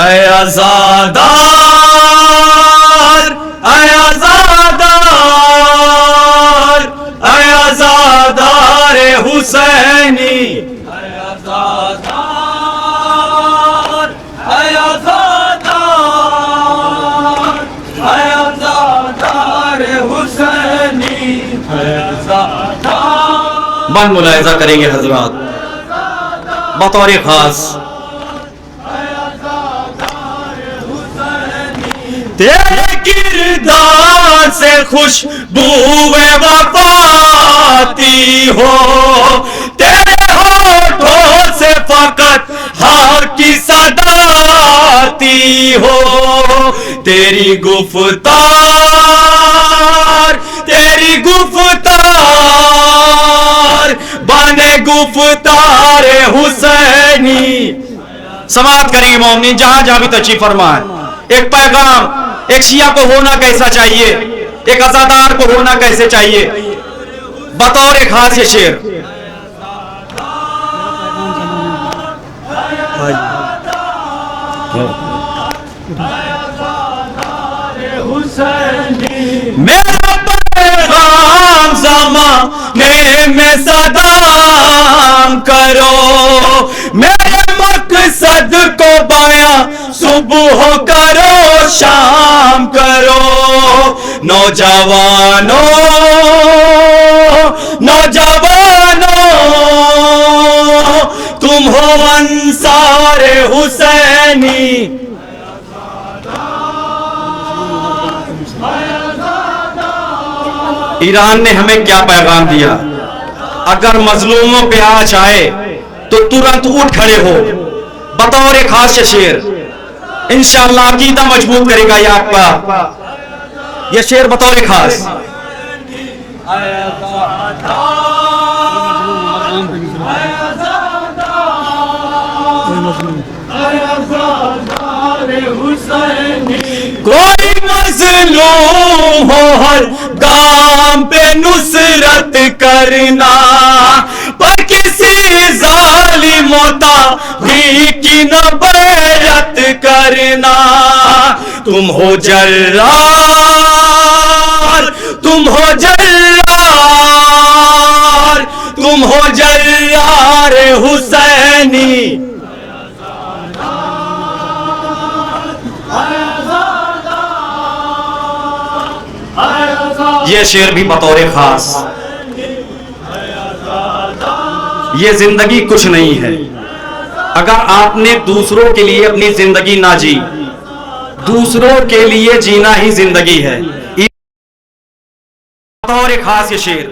ऐ आज़ादार, ऐ आज़ादार, ऐ आज़ादार हुसैनी, ऐ आज़ादार, ऐ आज़ादार, ऐ आज़ादार हुसैनी, ऐ आज़ादार। मन मुलाहिज़ा करेंगे हज़रात बतौर खास, तेरे किरदार से खुशबूए वफाती हो, तेरे होठों से फकत हाँ की सदाती हो, तेरी गुफ्तार, तेरी गुफ्तार बने गुफ्तार हुसैनी। समाप्त करेंगे मोमिन जहां जहां भी तशरीफ फरमाए। एक पैगाम, एक शिया को होना कैसा चाहिए, एक आज़ादार को होना कैसे चाहिए, बतौर एक खास ये शेर। मेरा पैगाम ज़माने में सदाम करो, मेरे मकसद को बयां सुबह करो शाम करो। नौजवानों, नौजवानों, तुम हो अंसार हुसैनी। ईरान ने हमें क्या पैगाम दिया, अगर मजलूमों पे आँच आए तो तुरंत उठ खड़े हो, बतौर खास शेर। इंशाअल्लाह अकीदा मजबूत करेगा ये आपका ये शेर बतौर खास। कोई मजलूम हो हर गाम पे नुसरत करना, पर किसी जालिमों की न बैरत करना। तुम हो जर्रार, तुम हो जर्रार, तुम हो जर्रार हुसैनी। ये शेर भी बतौर खास। ये जिंदगी कुछ नहीं है अगर आपने दूसरों के लिए अपनी जिंदगी ना जी, दूसरों के लिए जीना ही जिंदगी है। बतौर खास ये शेर।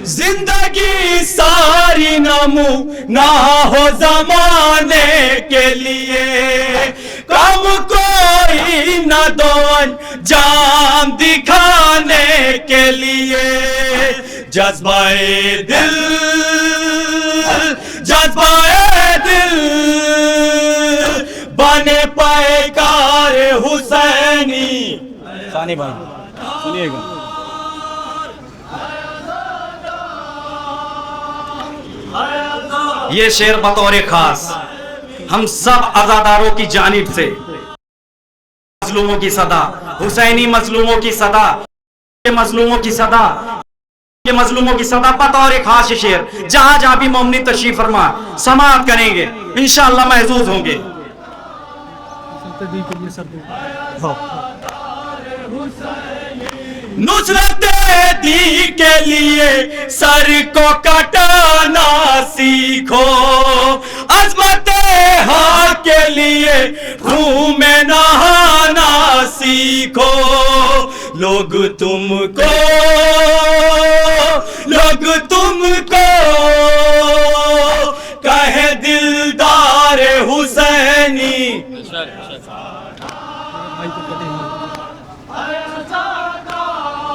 जिंदगी सारी नमूना हो जमाने के लिए, कम कोई न दो जाम दिखाने के लिए। जज्बाए दिल, जज्बाए दिल बने पैकार हुसैनी। सानी भाई सुनिएगा, ये शेर बतौर खास हम सब आज़ादारों की जानिब से, मजलूमों की सदा, हुसैनी मजलूमों की सदा, मजलूमों की सदा, ये मजलूमों की सदा बतौर खास शेर। जहां जहां भी मोमिन तशरीफ फरमा समाअत करेंगे इंशाअल्लाह महजूज होंगे। नुसरत दी के लिए सर को कटाना सीखो, अज़मत हाँ के लिए खून में नहाना सीखो। लोग तुमको, लोग तुमको कहे दिलदार हुसैनी।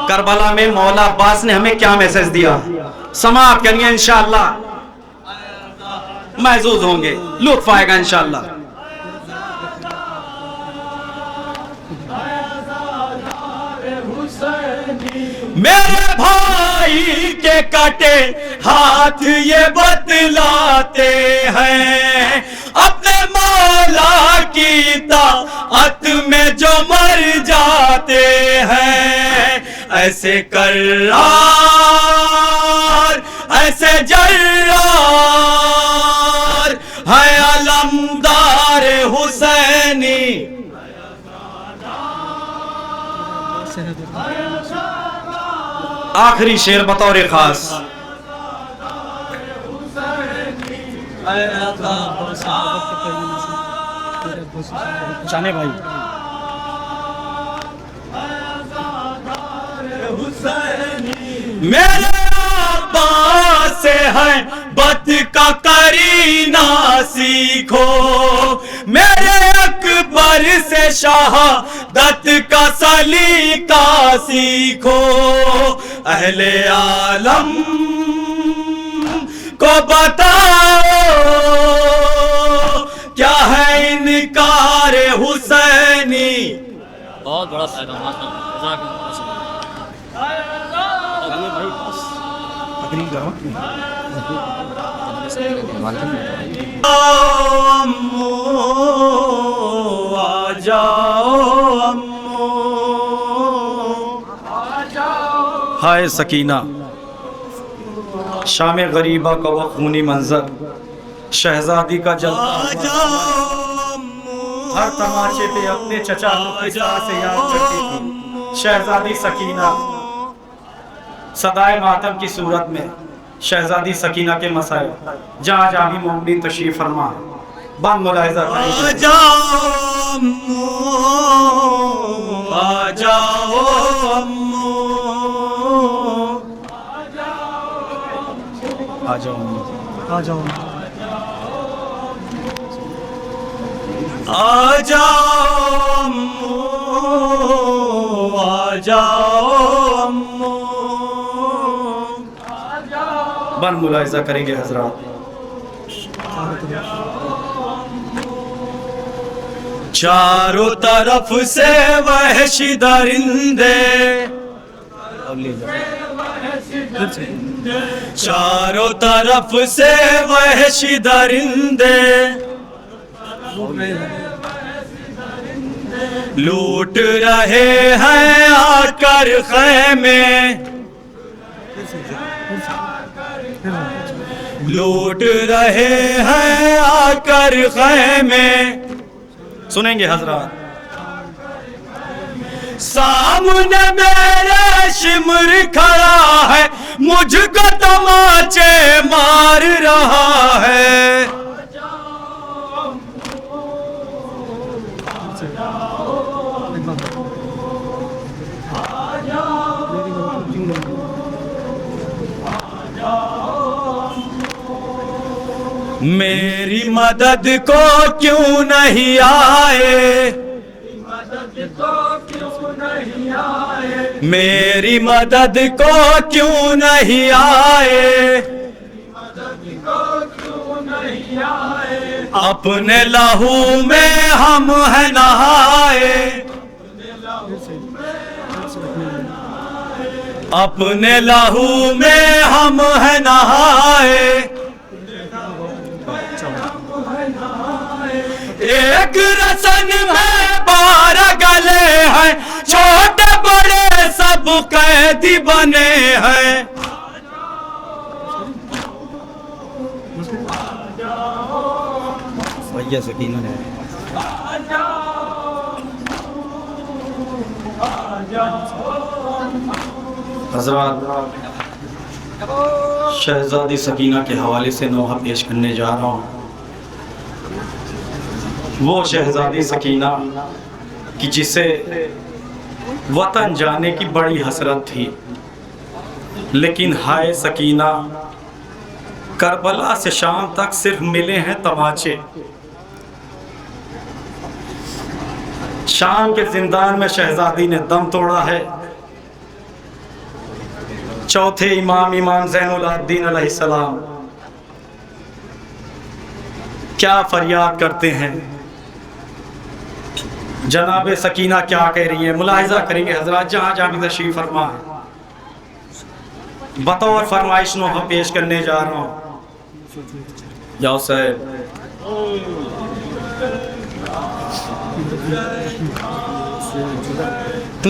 करबला में मौला अब्बास ने हमें क्या मैसेज दिया, समाअत करेंगे इंशाअल्लाह, महजूज होंगे, लुत्फ आएगा इंशाअल्लाह। मेरे भाई भाई के कटे हाथ ये बतलाते हैं, अपने मौला की ताअत में जो मर जाते हैं। ऐसे कर्रार, ऐसे जर्रार है अलमदार हुसैनी। आखिरी शेर बतौर खास। जाने भाई मेरे अब्बास से है बत का करीना सीखो, मेरे अकबर से शहादत का सलीका सीखो। अहले आलम को बताओ क्या है इनकार हुसैनी। बहुत बड़ा फायदा अम्मो आ जाओ, अम्मो हाय सकीना। शाम गरीबा का वो खूनी मंजर, शहजादी का जलवा, हर तमाचे पे अपने चचा को किस तरह से याद करती थी शहजादी सकीना। सदाए मातम की सूरत में शहजादी सकीना के मसाइल जहाँ जहाँ भी मोमिन तशरीफ फरमा बन मुलाहिजा आ जाओ अम्मो, आ जाओ आ जाओ आ जाओ अम्मो, आ जाओ अम्मो। बन मुलाहिजा करेंगे हजरात। चारों तरफ से वहशी दरिंदे, चारों तरफ से वहशी दरिंदे लूट रहे हैं आकर खैमे, लूट रहे हैं आकर खैमे। सुनेंगे हजरात। सामने मेरे शिमर खड़ा है, मुझको तमाचे मार रहा है। मेरी मदद को क्यों नहीं आए, मेरी मदद को क्यों नहीं आए, अपने लहू में हम है नहाए, अपने लहू में हम है नहाए। एक रसन में 12 गले हैं, छोटे बड़े सब कैदी बने हैं। भैया सकीना है। हज़रात, शहजादी सकीना के हवाले से नोहा पेश करने जा रहा हूँ। वो शहजादी सकीना कि जिसे वतन जाने की बड़ी हसरत थी, लेकिन हाय सकीना, करबला से शाम तक सिर्फ मिले हैं तमाचे। शाम के जिंदान में शहजादी ने दम तोड़ा है। चौथे इमाम ज़ैनुल आबिदीन अलैहिस्सलाम क्या फरियाद करते हैं, जनाब सकीना क्या कह रही है, मुलाहिजा करेंगे हजरात जहाँ जहाँ भी तशरीफ फरमा है। बतौर फरमाइश नोहा पेश करने जा रहा हूँ। जाओ साहब।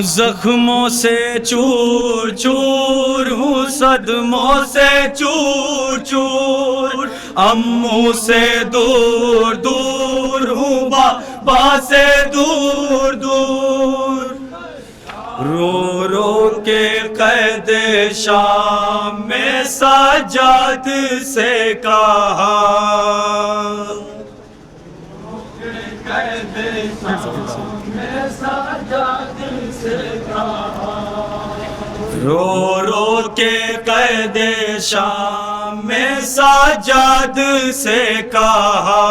जख्मों से चूर चूर हूँ, सदमों से चूर चूर, अम्मू से दूर दूर हूँ, बाबा से दूर दूर। रो रो के कैद शाम में सजाद से कहा, रो रो के कैद शाम में सजाद से कहा,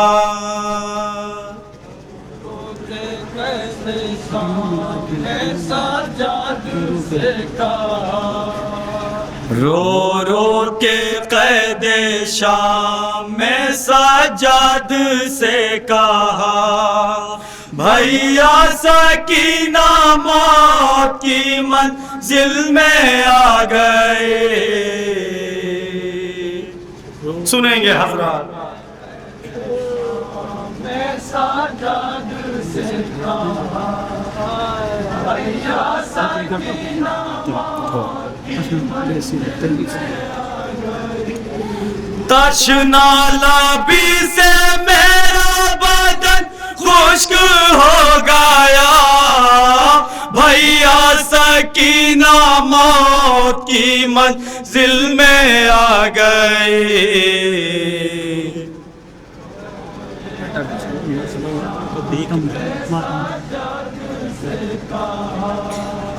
रो रो के कैद शाम में सजाद से कहा, भैया सकीना मौत की मंजिल में आ गए। सुनेंगे हजरात। तशना लबी से मेरा बदन खुश्क हो गया, भैया सकीना मौत की मंजिल में आ गए।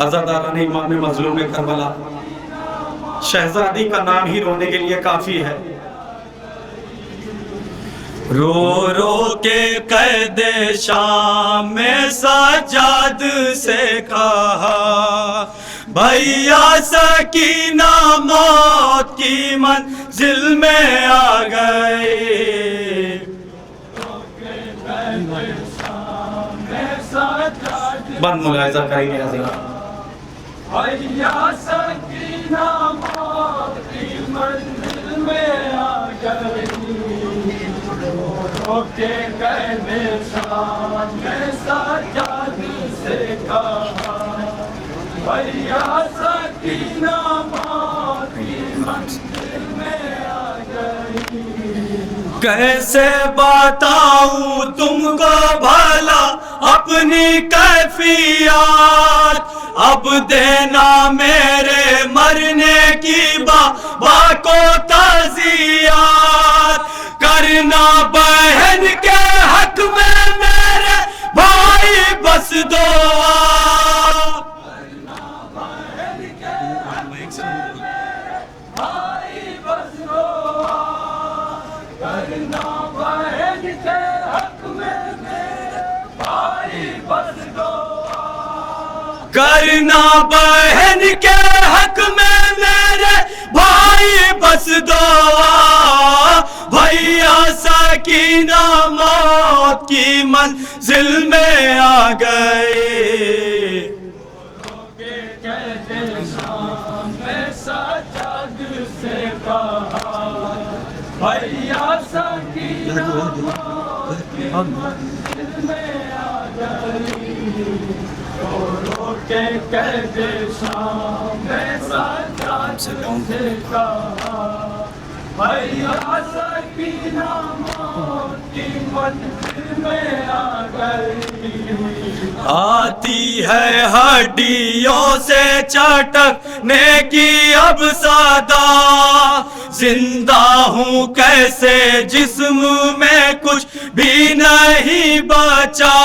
अज़ादाराने इमाम मज़लूम करबला, शहजादी का नाम ही रोने के लिए काफी है। रो रो के कैद शाम में सजाद से कहा, भैया सकीना मौत की मंजिल में आ गए। बंद मुलाहिज़ा करेंगे हज़रात। भैया सकीना मौत की मंजिल में आ गए, रो के कैद शाम में सजाद से कहा, भैया सकीना मौत की मंजिल में आ गई। कैसे बताऊं तुमको भला अपनी कैफियत, अब देना मेरे मरने की बाबा को ताज़ियत, करना बहन के हक में मेरे भाई बस दुआ, करना बहन के हक में मेरे भाई बस दुआ, करना बहन के हक में मेरे भाई बस दुआ, करना बहन के हक में मेरे भाई बस दुआ, भैया सकीना मौत की मंजिल में आ गए। सजाद से कहा, भैया सकीना मौत की मंजिल में आ गई, रो के कैद शाम में सजाद से कहा, भैया सकीना मौत की मंजिल में आ गई। आती है हड्डियों से चटकने की अब सदा, जिंदा हूँ कैसे जिस्म में कुछ भी नहीं बचा,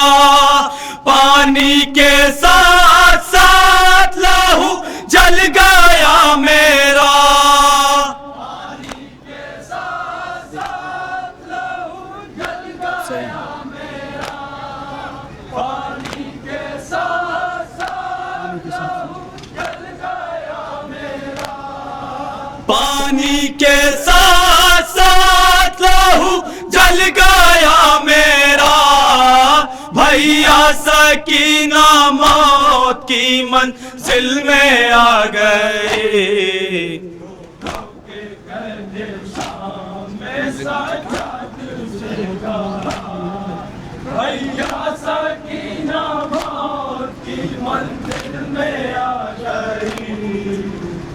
पानी के साथ साथ लहू जल गया मेरा, पानी के साथ साथ लहू जल गया मेरा, भैया सकीना मौत की मंजिल में आ गए। में सजाद से कहा भैया सकीना मौत की मंजिल में आ गई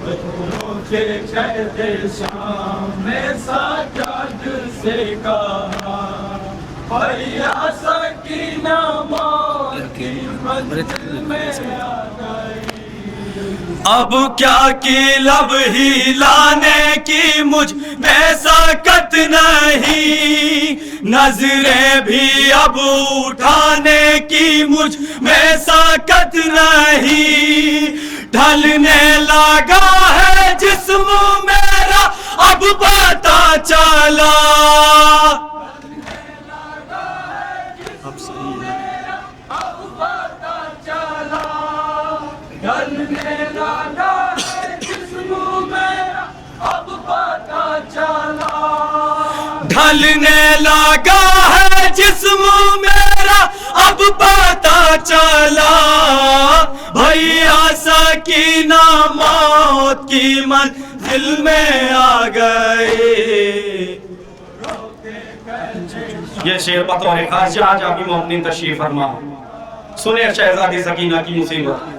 बच्चों के कहते शाम में सजाद से कहा भैया सकीना मौत की मंजिल में आ गई। अब क्या की लब ही लाने की मुझ में सकत नहीं, नजरें भी अब उठाने की मुझ में सकत नहीं। ढलने लगा है जिस्म मेरा अब पता चला, ढलने लगा है जिस्म मेरा अब पता चला, ढलने लगा है जिस्म मेरा अब पता चला। भैया सकीना मौत की मंजिल में आ गए। ये शेर बतौर खास आज आपकी मोमिन तशरीफ फरमा। सुने शहजादी सकीना की मुसीबत।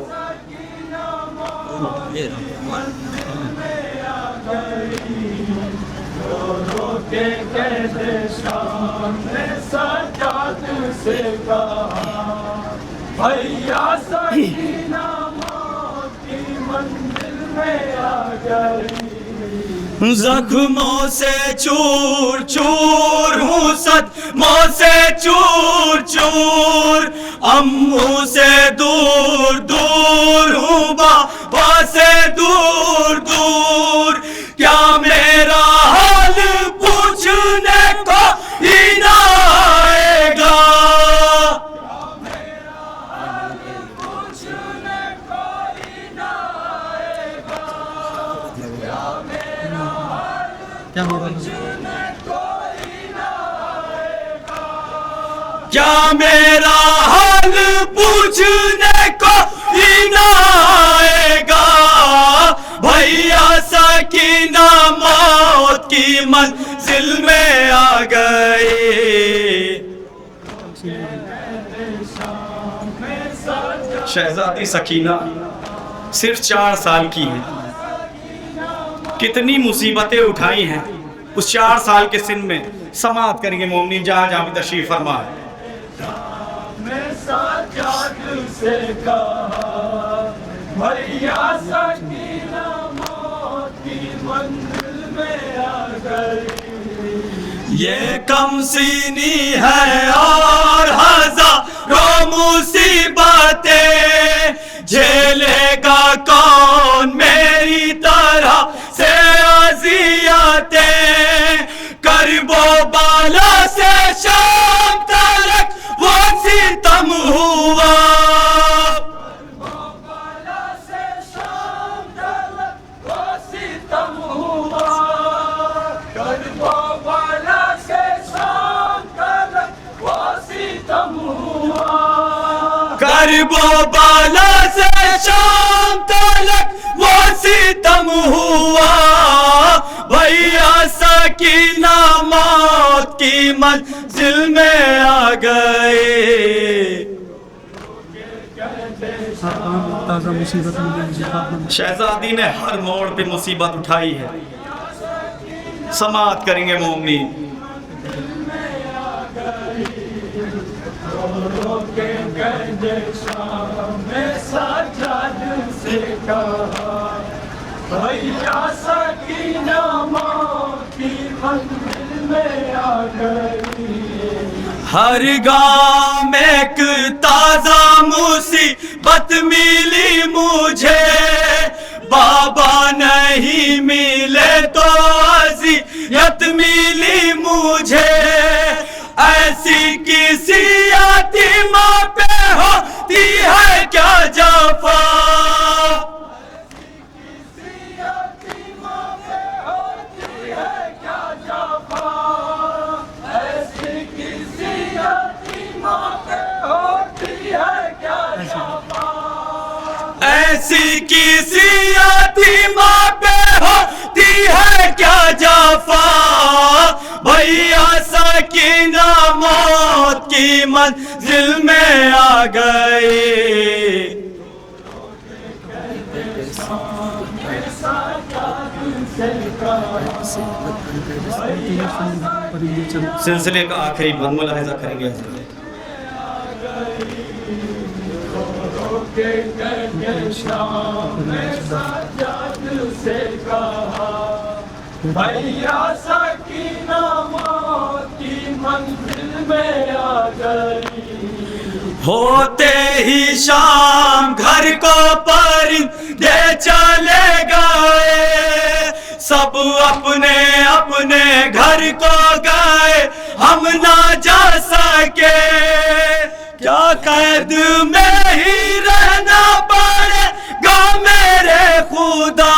के कहते शाम में सजाद से कहा भैया सकीना मौत की मंजिल में आ गई। जख्मों से चूर चूर हूँ, सदमों से चूर चूर, अम्मू से दूर दूर हूँ, बाबा से दूर दूर। क्या मेरा हाल पूछने को ही ना आएगा, क्या मेरा हाल पूछने को ही ना आएगा। भैया सकीना मौत की मंजिल में आ गए। शहजादी सकीना सिर्फ 4 साल की है, कितनी मुसीबतें उठाई हैं उस 4 साल के सिन में। समाअत करेंगे मोमिनीन जहाँ जहाँ भी तशरीफ फरमा है। मैं सजाद से कहा भैया सकीना मौत की मंजिल में आ गई। ये कम सीनी है और हजारों मुसीबतें, झेलेगा कौन मेरी तरह से अज़ियतें। करबो बाला से शाम तक वो सितम हुआ, करबो बाला से शाम तक वो सितम हुआ। भैया सकीना मौत की मंजिल में आ गए। शहजादी ने हर मोड़ पे मुसीबत उठाई है। समाअत करेंगे मोमिनीन। भैया सकीना मौत की मंजिल में आ गई। हर गाँव में एक ताजा मुसीबत मिली मुझे, बाबा नहीं मिले तो अज़ियत मिली मुझे। ऐसी किसी यतीमा पे होती है क्या जफा, ऐसी किसी यतीमा पे होती है क्या जाफा, भैया सकीना मौत की मंजिल में आ गई। सिलसिले का आखिरी बंद मुलाहिजा करेंगे। भैया सकीना मौत की मंजिल में आ गई। होते ही शाम घर को परिंदे चले गए, सब अपने अपने घर को गए, हम ना जा सके। क्या कैद में ही रहना पड़ेगा मेरे खुदा,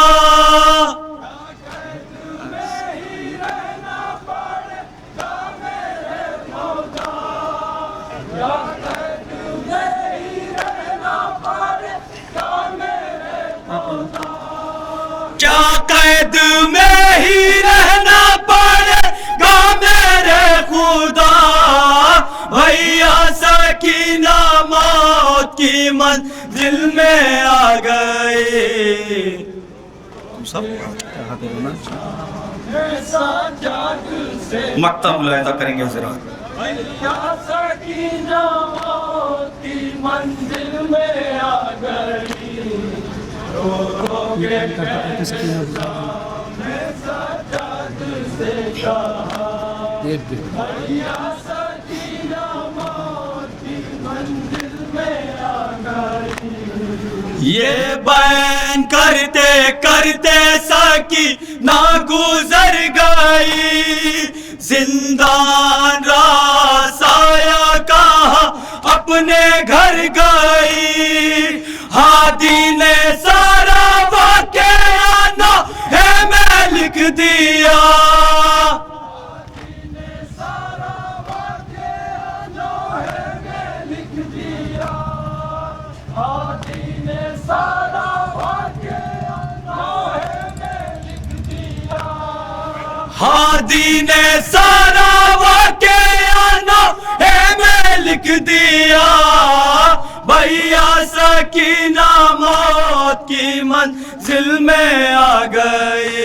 क्या कैद में ही रहना पड़ेगा मेरे खुदा, भैया सकीना मौत की मंजिल में आ गए। सब मक्ता मुलाहिजा करेंगे हज़रात। भैया सकीना मौत की मंजिल में आ गई। भैया सकीना मौत की मंजिल में आ गई। ये बैन करते करते सकीना गुजर गई, जिंदान रासाया कहा अपने घर गई। हादी ने सारा वाक़या है मैं लिख दिया, हादी ने सारा वाक़या है मैं लिख दिया। भैया सकीना मौत की मंजिल में आ गए।